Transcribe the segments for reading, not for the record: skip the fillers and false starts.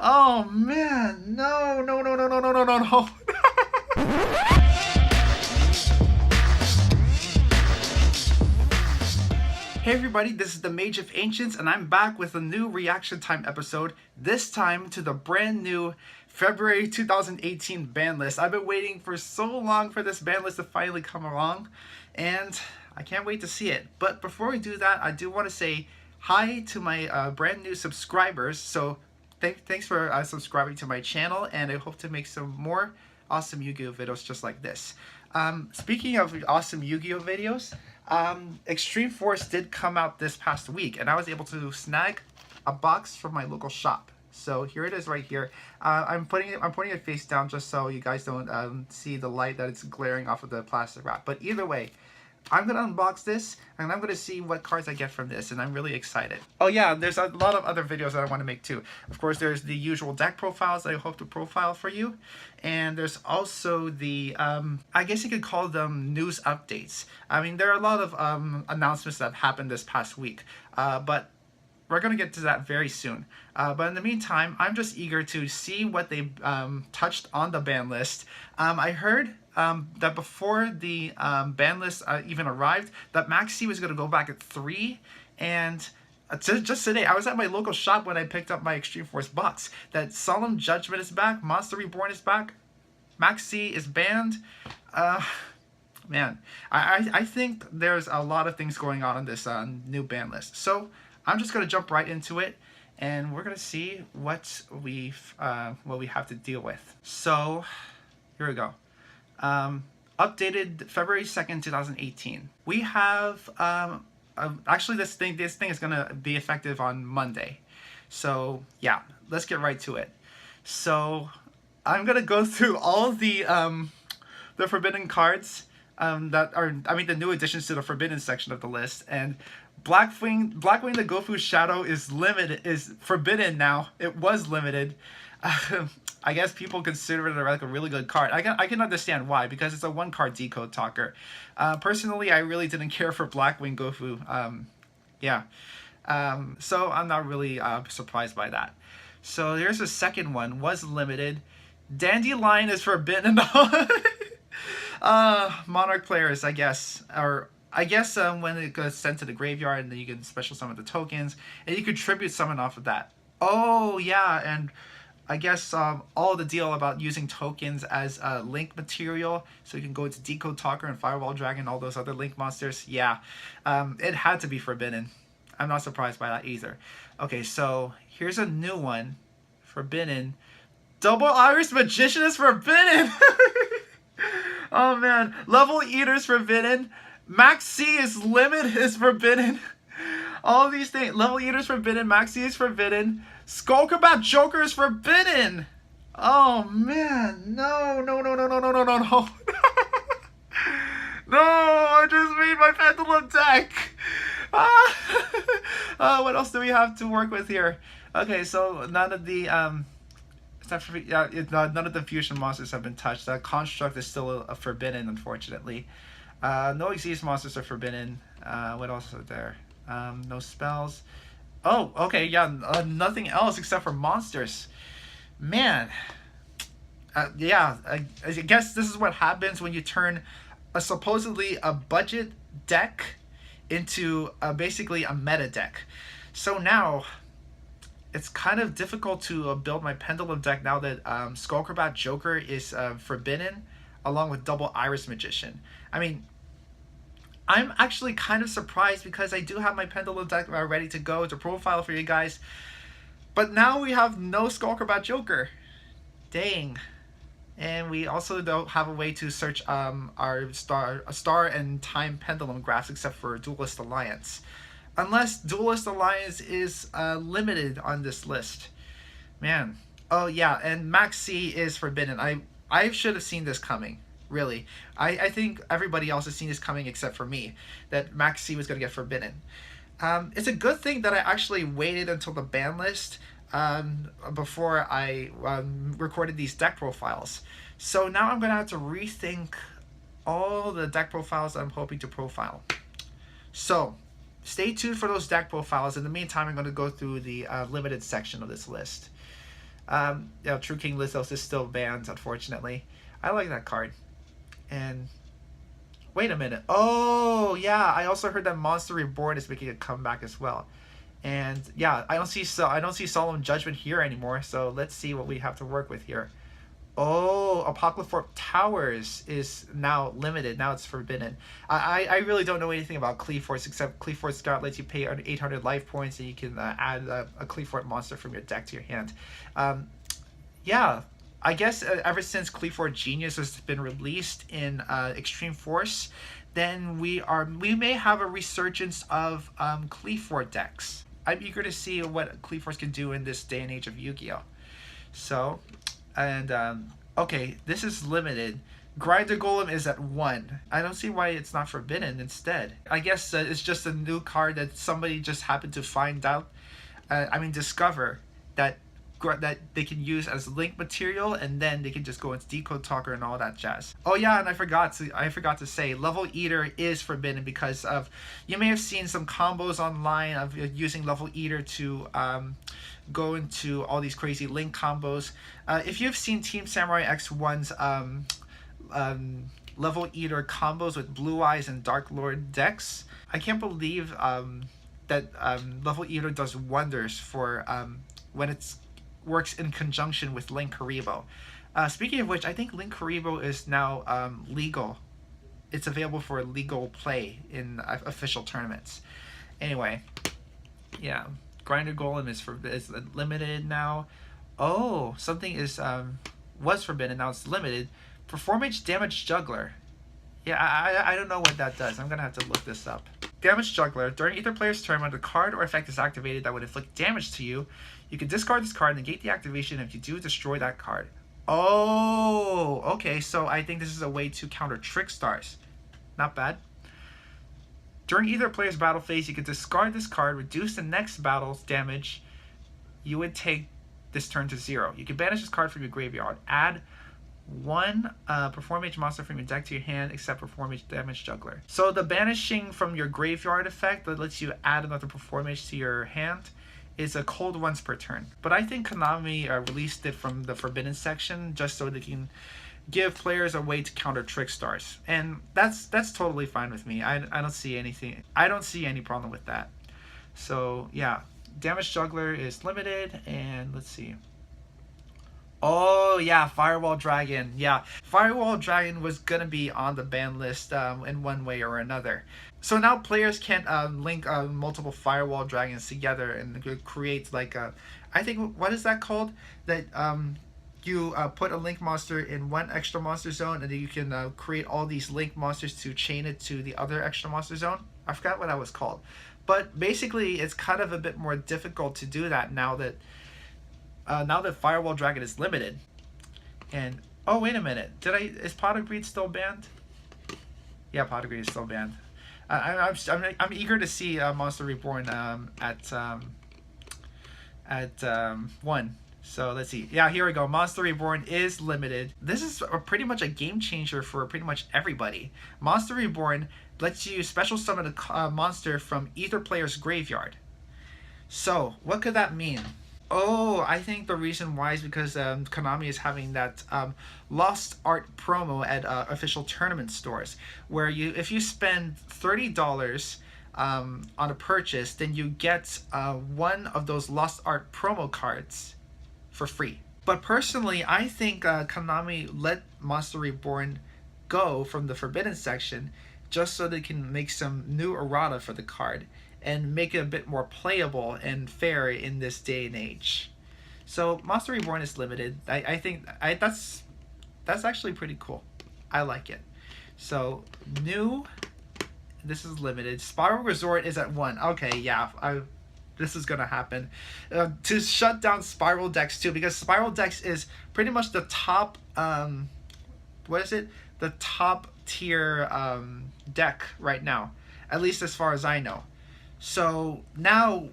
Oh man, no, no, no, no, no, no, no, no, no. Hey everybody, this is the Mage of Ancients, and I'm back with a new reaction time episode, this time to the brand new February 2018 ban list. I've been waiting for so long for this ban list to finally come along, and I can't wait to see it. But before we do that, I do want to say hi to my brand new subscribers. So thanks for subscribing to my channel, and I hope to make some more awesome Yu-Gi-Oh videos just like this. Speaking of awesome Yu-Gi-Oh videos, Extreme Force did come out this past week, and I was able to snag a box from my local shop. So here it is right here. I'm putting it face down just so you guys don't see the light that it's glaring off of the plastic wrap. But either way, I'm going to unbox this, and I'm going to see what cards I get from this, and I'm really excited. Oh yeah, there's a lot of other videos that I want to make too. Of course, there's the usual deck profiles that I hope to profile for you, and there's also the, I guess you could call them news updates. I mean, there are a lot of announcements that happened this past week, but we're going to get to that very soon. But in the meantime, I'm just eager to see what they touched on the ban list. I heard that before the ban list even arrived, that Max C was going to go back at 3. And just today, I was at my local shop when I picked up my Extreme Force box. That Solemn Judgment is back, Monster Reborn is back, Max C is banned. Man, I think there's a lot of things going on in this new ban list. So I'm just going to jump right into it, and we're going to see what we have to deal with. So here we go. Updated February 2nd, 2018. We have actually this thing is going to be effective on Monday. So yeah, let's get right to it. So I'm going to go through all the forbidden cards that are, I mean, the new additions to the forbidden section of the list. And Blackwing the Gofu Shadow is forbidden now. It was limited. I guess people consider it like a really good card. I can understand why, because it's a 1-card decode talker. Personally, I really didn't care for Blackwing Gofu. Yeah. So I'm not really surprised by that. So here's a second one. Was limited. Dandelion is forbidden. Monarch players, I guess, or I guess when it goes sent to the graveyard, and then you can special summon the tokens, and you could tribute summon off of that. Oh yeah, and I guess all the deal about using tokens as link material, so you can go into Decode Talker and Firewall Dragon, all those other link monsters. Yeah, it had to be forbidden. I'm not surprised by that either. Okay, so here's a new one, forbidden. Double Iris Magician is forbidden. Oh man, Level Eater's forbidden. Max C is forbidden. All these things. Level Eater's forbidden. Max C is forbidden. Skullcombat Joker is forbidden. Oh man, no, no, no, no, no, no, no, no, no. No, I just made my Pendulum deck. What else do we have to work with here? Okay, so none of the none of the fusion monsters have been touched. The construct is still a forbidden, unfortunately. No Xyz monsters are forbidden. What else is there? No spells. Oh, okay, yeah, nothing else except for monsters. Man. Yeah, I guess this is what happens when you turn supposedly a budget deck into basically a meta deck. So now it's kind of difficult to build my Pendulum deck now that Skullcombat Joker is forbidden, along with Double Iris Magician. I mean, I'm actually kind of surprised because I do have my Pendulum deck ready to go to profile for you guys. But now we have no Skullcombat Joker. Dang. And we also don't have a way to search our star and time pendulum graphs except for Duelist Alliance. Unless Duelist Alliance is limited on this list. Man. Oh yeah, and Max C is forbidden. I should have seen this coming. Really. I think everybody else has seen this coming except for me, that Max C was going to get forbidden. It's a good thing that I actually waited until the ban list before I recorded these deck profiles. So now I'm going to have to rethink all the deck profiles that I'm hoping to profile. So stay tuned for those deck profiles. In the meantime, I'm going to go through the limited section of this list. True King Lizos is still banned, unfortunately. I like that card. And wait a minute. Oh yeah, I also heard that Monster Reborn is making a comeback as well. And yeah, I don't see Solemn Judgment here anymore. So let's see what we have to work with here. Oh, Apocryphal Towers is now limited. Now it's forbidden. I really don't know anything about Cleaforce except Cleaforce Scout lets you pay 800 life points and you can add a Cleaforce monster from your deck to your hand. Yeah, I guess ever since Cleaforce Genius has been released in Extreme Force, then we may have a resurgence of Cleaforce decks. I'm eager to see what Cleaforce can do in this day and age of Yu-Gi-Oh! So, and okay, this is limited. Grinder Golem is at 1. I don't see why it's not forbidden instead. I guess it's just a new card that somebody just happened to find out. Discover that they can use as link material, and then they can just go into Decode Talker and all that jazz. Oh yeah, and I forgot to say, Level Eater is forbidden because of, you may have seen some combos online of using Level Eater to go into all these crazy link combos. If you've seen Team Samurai X1's Level Eater combos with Blue Eyes and Dark Lord decks, I can't believe that Level Eater does wonders for when it's works in conjunction with Link Karibo. Speaking of which, I think Link Karibo is now legal. It's available for legal play in official tournaments. Anyway, yeah, Grinder Golem is limited now. Oh, something was forbidden, now it's limited. Performance Damage Juggler. Yeah, I don't know what that does. I'm gonna have to look this up. Damage Juggler. During either player's turn, when the card or effect is activated that would inflict damage to you, you can discard this card and negate the activation. If you do, destroy that card. Oh, okay. So I think this is a way to counter Trick Stars. Not bad. During either player's battle phase, you can discard this card, reduce the next battle's damage you would take this turn to 0. You can banish this card from your graveyard. Add 1 Performance monster from your deck to your hand, except Performance Damage Juggler. So the banishing from your graveyard effect that lets you add another Performance to your hand is a cold once per turn. But I think Konami released it from the Forbidden section just so they can give players a way to counter Trick Stars, and that's totally fine with me. I don't see anything. I don't see any problem with that. So yeah, Damage Juggler is limited, and let's see. Oh yeah, Firewall Dragon. Yeah, Firewall Dragon was gonna be on the ban list in one way or another. So now players can link multiple Firewall Dragons together and create like a, I think, what is that called? That you put a link monster in one extra monster zone, and then you can create all these link monsters to chain it to the other extra monster zone. I forgot what that was called, but basically it's kind of a bit more difficult to do that now that Firewall Dragon is limited. And oh wait a minute, is Pot of Greed still banned? Yeah, Pot of Greed is still banned. I'm eager to see Monster Reborn at 1. So let's see. Yeah, here we go. Monster Reborn is limited. This is pretty much a game changer for pretty much everybody. Monster Reborn lets you special summon a monster from either player's graveyard. So what could that mean? Oh, I think the reason why is because Konami is having that Lost Art promo at official tournament stores, where if you spend $30 on a purchase, then you get one of those Lost Art promo cards for free. But personally, I think Konami let Monster Reborn go from the Forbidden section just so they can make some new errata for the card and make it a bit more playable and fair in this day and age. So Monster Reborn is limited. I think that's actually pretty cool. I like it. So new, this is limited. Spiral Resort is at 1. Okay, yeah, this is gonna happen. To shut down Spiral decks too, because Spiral decks is pretty much the top what is it? The top tier deck right now, at least as far as I know. So now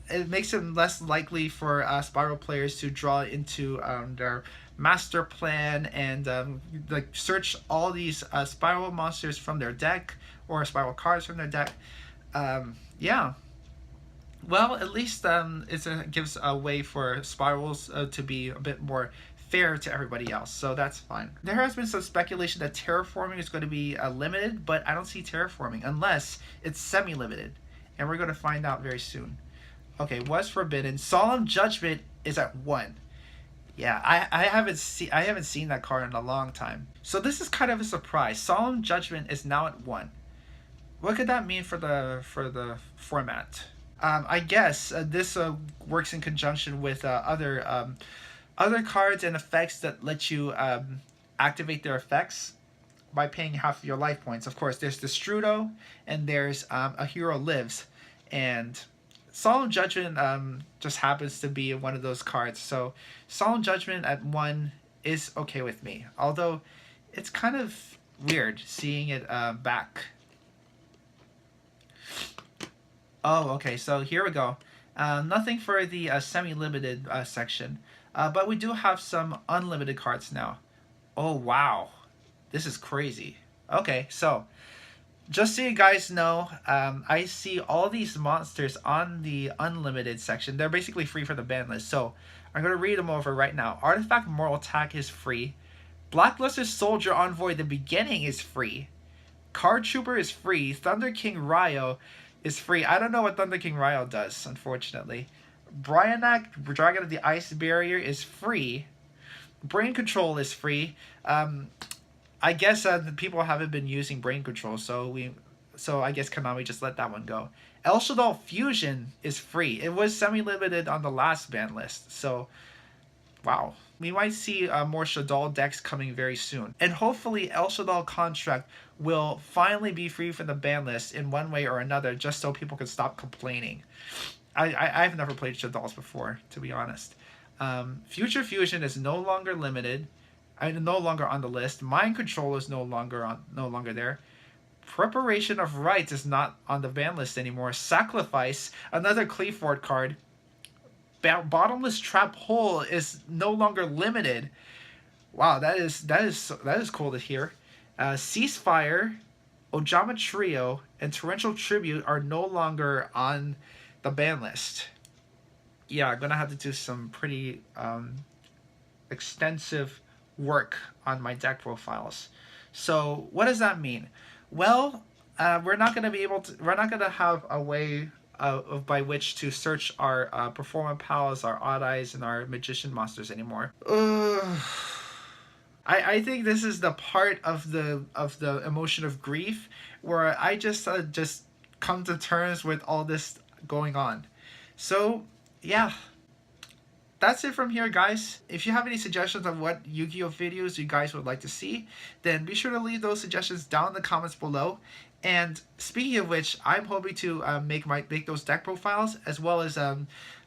it makes it less likely for Spiral players to draw into their master plan and like search all these Spiral monsters from their deck or Spiral cards from their deck. Yeah, Well, at least gives a way for spirals to be a bit more fair to everybody else, so that's fine. There has been some speculation that terraforming is going to be limited, but I don't see terraforming unless it's semi-limited, and we're going to find out very soon. Okay, what's forbidden? Solemn Judgment is at 1. Yeah, I haven't seen that card in a long time. So this is kind of a surprise. Solemn Judgment is now at 1. What could that mean for the format? I guess this works in conjunction with other cards and effects that let you activate their effects by paying half of your life points. Of course, there's the Strudo, and there's A Hero Lives, and Solemn Judgment just happens to be one of those cards. So Solemn Judgment at 1 is okay with me, although it's kind of weird seeing it back. Oh, okay, so here we go. Nothing for the semi-limited section, but we do have some unlimited cards now. Oh, wow. This is crazy. Okay, so just so you guys know, I see all these monsters on the unlimited section. They're basically free for the ban list, so I'm going to read them over right now. Artifact Moral Attack is free. Blackluster Soldier Envoy, the beginning, is free. Card Trooper is free. Thunder King Ryo is free. I don't know what Thunder King Ryo does, unfortunately. Bryanak, Dragon of the Ice Barrier, is free. Brain Control is free. I guess the people haven't been using Brain Control, so I guess Konami just let that one go. El Shaddai Fusion is free. It was semi-limited on the last ban list, so wow. We might see more Shaddai decks coming very soon. And hopefully El Shaddai Construct will finally be free from the ban list in one way or another, just so people can stop complaining. I've never played Shaddai's before, to be honest. Future Fusion is no longer limited. No longer on the list. Mind Control is no longer there. Preparation of Rites is not on the ban list anymore. Sacrifice, another Cleaford card. Bottomless Trap Hole is no longer limited. Wow, that is cool to hear. Ceasefire, Ojama Trio, and Torrential Tribute are no longer on the ban list. Yeah, I'm gonna have to do some pretty extensive work on my deck profiles. So what does that mean? Well, we're not gonna have a way by which to search our Performer Pals, our Odd Eyes, and our Magician monsters anymore. I think this is the part of the emotion of grief where I just come to terms with all this going on. So yeah, that's it from here, guys. If you have any suggestions of what Yu-Gi-Oh videos you guys would like to see, then be sure to leave those suggestions down in the comments below. And speaking of which, I'm hoping to make those deck profiles, as well as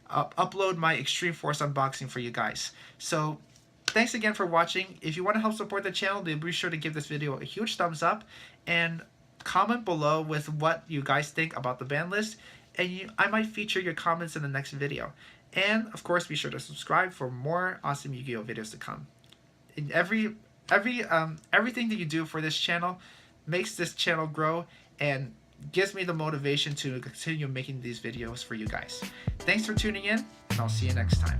upload my Extreme Force unboxing for you guys. So thanks again for watching. If you want to help support the channel, then be sure to give this video a huge thumbs up and comment below with what you guys think about the ban list, and I might feature your comments in the next video. And of course, be sure to subscribe for more awesome Yu-Gi-Oh videos to come. And everything that you do for this channel makes this channel grow and gives me the motivation to continue making these videos for you guys. Thanks for tuning in, and I'll see you next time.